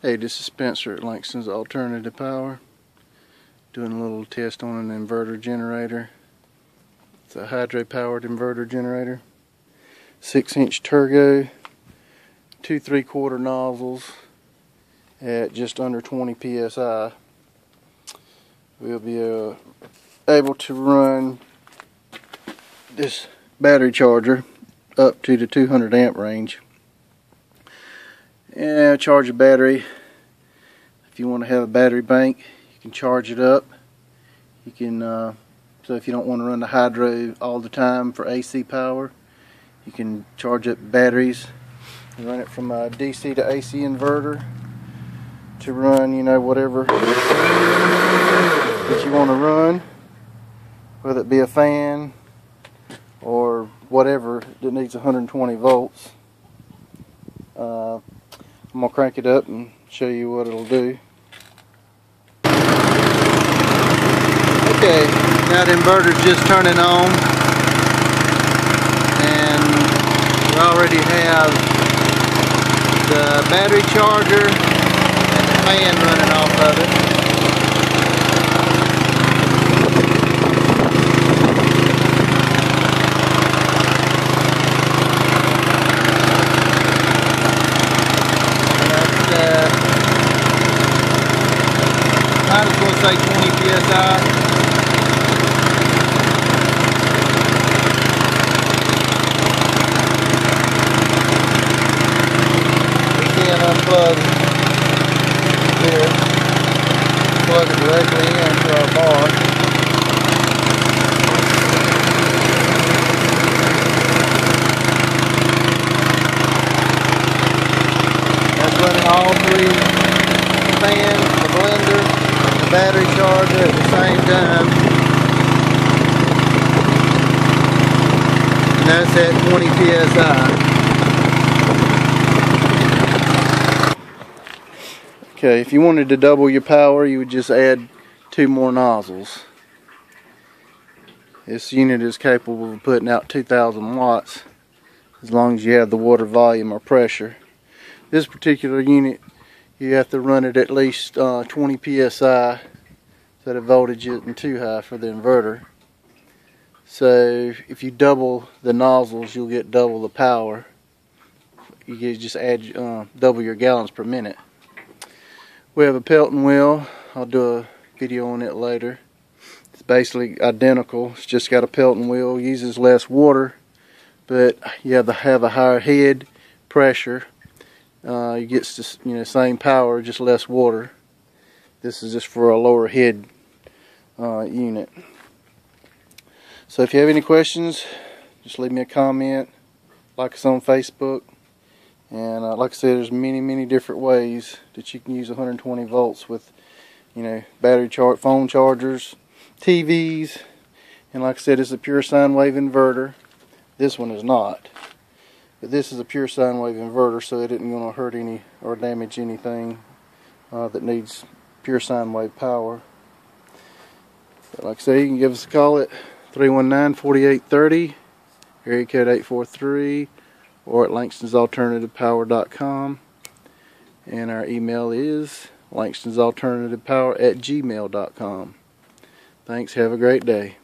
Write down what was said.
Hey, this is Spencer at Langston's Alternative Power, doing a little test on an inverter generator. It's a hydro-powered inverter generator, 6-inch turbo, 2 3/4 nozzles at just under 20 psi. We'll be able to run this battery charger up to the 200 amp range. And charge a battery. If you want to have a battery bank, you can charge it up. You can so if you don't want to run the hydro all the time for AC power, you can charge up batteries and run it from a DC to AC inverter to run, you know, whatever that you want to run, whether it be a fan or whatever that needs 120 volts. I'm going to crank it up and show you what it'll do. Okay, now the inverter's just turning on, and we already have the battery charger and the fan running off of it. Might as well say 20 psi. We can unplug here, plug it directly into our bar. That's running all three fans, the blender, the battery charger at the same time, and that's at 20 psi. Okay, if you wanted to double your power, you would just add 2 more nozzles. This unit is capable of putting out 2,000 watts as long as you have the water volume or pressure. This particular unit, you have to run it at least 20 psi, so the voltage isn't too high for the inverter. So if you double the nozzles, you'll get double the power. You can just add double your gallons per minute. We have a Pelton wheel. I'll do a video on it later. It's basically identical. It's just got a Pelton wheel. Uses less water, but you have a higher head pressure. You get same power, just less water. This is just for a lower head unit. So if you have any questions, just leave me a comment, like us on Facebook, and like I said, there's many different ways that you can use 120 volts with, battery phone chargers, TVs, and like I said, it's a pure sine wave inverter. This one is not. But this is a pure sine wave inverter, so it isn't going to hurt any or damage anything that needs pure sine wave power. But like I say, you can give us a call at 319-4830, area code 843, or at langstonsalternativepower.com. And our email is langstonsalternativepower@gmail.com. Thanks, have a great day.